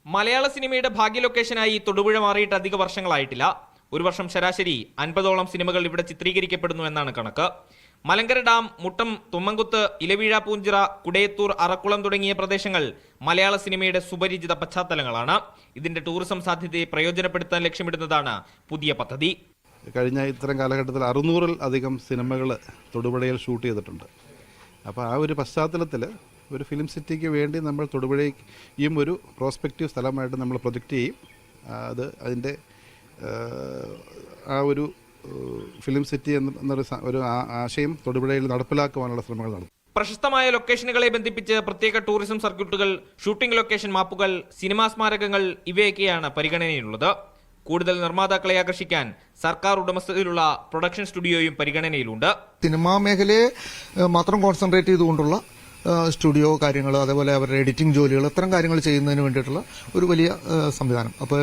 മലയാള സിനിമയുടെ ഭാഗ്യ ലൊക്കേഷനായി തൊടുപുഴ മാറിയിട്ട് അധിക വർഷങ്ങളായിട്ടില്ല. ഒരു വർഷം ശരാശരി 50ഓളം സിനിമകൾ ഇവിടെ ചിത്രീകരിക്കപ്പെടുന്നു എന്നാണ് കണക്ക്. മലങ്കര ഡാം, മുട്ടം, തുമ്മൻകുത്ത്, ഇലവീഴ, പൂഞ്ചിറ, കുടയത്തൂർ, അറക്കുളം തുടങ്ങിയ പ്രദേശങ്ങൾ മലയാള സിനിമയുടെ സുപരിചിത പശ്ചാത്തലങ്ങളാണ്. ഇതിന്റെ ടൂറിസം സാധ്യതയെ പ്രയോജനപ്പെടുത്താൻ ലക്ഷ്യമിടുന്നതാണ് പുതിയ പദ്ധതി. കഴിഞ്ഞ ഇത്തരം കാലഘട്ടത്തിൽ 600-ൽ അധികം സിനിമകൾ തൊടുപുഴയിൽ ഷൂട്ട് ചെയ്തിട്ടുണ്ട്. അപ്പോൾ ആ ഒരു പശ്ചാത്തലത്തിൽ ഒരു ഫിലിം സിറ്റിക്ക് വേണ്ടി നമ്മൾ തൊടുപുഴയും ഒരു പ്രോസ്പെക്റ്റീവ് സ്ഥലമായിട്ട് നമ്മൾ പ്രൊജക്റ്റ് ചെയ്യും. അതിൻ്റെ ആ ഒരു ഫിലിം സിറ്റി എന്നൊരു ആശയം തൊടുപുഴയിൽ നടപ്പിലാക്കുവാനുള്ള ശ്രമങ്ങൾ നടത്തും. പ്രശസ്തമായ ലൊക്കേഷനുകളെ ബന്ധിപ്പിച്ച് പ്രത്യേക ടൂറിസം സർക്യൂട്ടുകൾ, ഷൂട്ടിംഗ് ലൊക്കേഷൻ മാപ്പുകൾ, സിനിമാ സ്മാരകങ്ങൾ ഇവയൊക്കെയാണ് പരിഗണനയിലുള്ളത്. കൂടുതൽ നിർമ്മാതാക്കളെ ആകർഷിക്കാൻ സർക്കാർ ഉടമസ്ഥതയിലുള്ള പ്രൊഡക്ഷൻ സ്റ്റുഡിയോയും പരിഗണനയിലുണ്ട്. സിനിമാ മേഖലയെ മാത്രം കോൺസെൻട്രേറ്റ് ചെയ്തുകൊണ്ടുള്ള സ്റ്റുഡിയോ കാര്യങ്ങൾ, അതേപോലെ അവരുടെ എഡിറ്റിംഗ് ജോലികൾ, ഇത്തരം കാര്യങ്ങൾ ചെയ്യുന്നതിന് വേണ്ടിയിട്ടുള്ള ഒരു വലിയ സംവിധാനം. അപ്പോൾ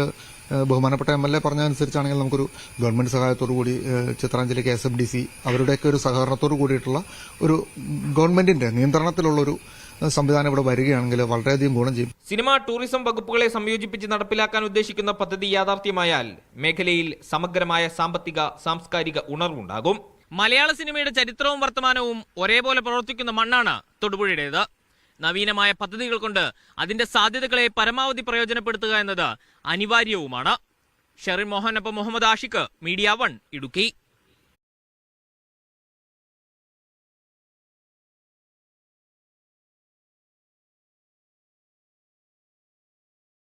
ബഹുമാനപ്പെട്ട MLA പറഞ്ഞതനുസരിച്ചാണെങ്കിൽ നമുക്കൊരു ഗവൺമെന്റ് സഹായത്തോടു കൂടി ചിത്രാഞ്ജലി KSFDC അവരുടെയൊക്കെ ഒരു സഹകരണത്തോടു കൂടിയിട്ടുള്ള ഒരു ഗവൺമെന്റിന്റെ നിയന്ത്രണത്തിലുള്ള ഒരു സംവിധാനം ഇവിടെ വരികയാണെങ്കിൽ വളരെയധികം ഗുണം ചെയ്യും. സിനിമ, ടൂറിസം വകുപ്പുകളെ സംയോജിപ്പിച്ച് നടപ്പിലാക്കാൻ ഉദ്ദേശിക്കുന്ന പദ്ധതി യാഥാർത്ഥ്യമായാൽ മേഖലയിൽ സമഗ്രമായ സാമ്പത്തിക, സാംസ്കാരിക ഉണർവുണ്ടാകും. മലയാള സിനിമയുടെ ചരിത്രവും വർത്തമാനവും ഒരേപോലെ പ്രവർത്തിക്കുന്ന മണ്ണാണ് തൊടുപുഴയുടേത്. നവീനമായ പദ്ധതികൾ കൊണ്ട് അതിന്റെ സാധ്യതകളെ പരമാവധി പ്രയോജനപ്പെടുത്തുക എന്നത് അനിവാര്യവുമാണ്. ഷെറിൻ മോഹനൊപ്പം മുഹമ്മദ് ആഷിഖ്, മീഡിയ 1, ഇടുക്കി.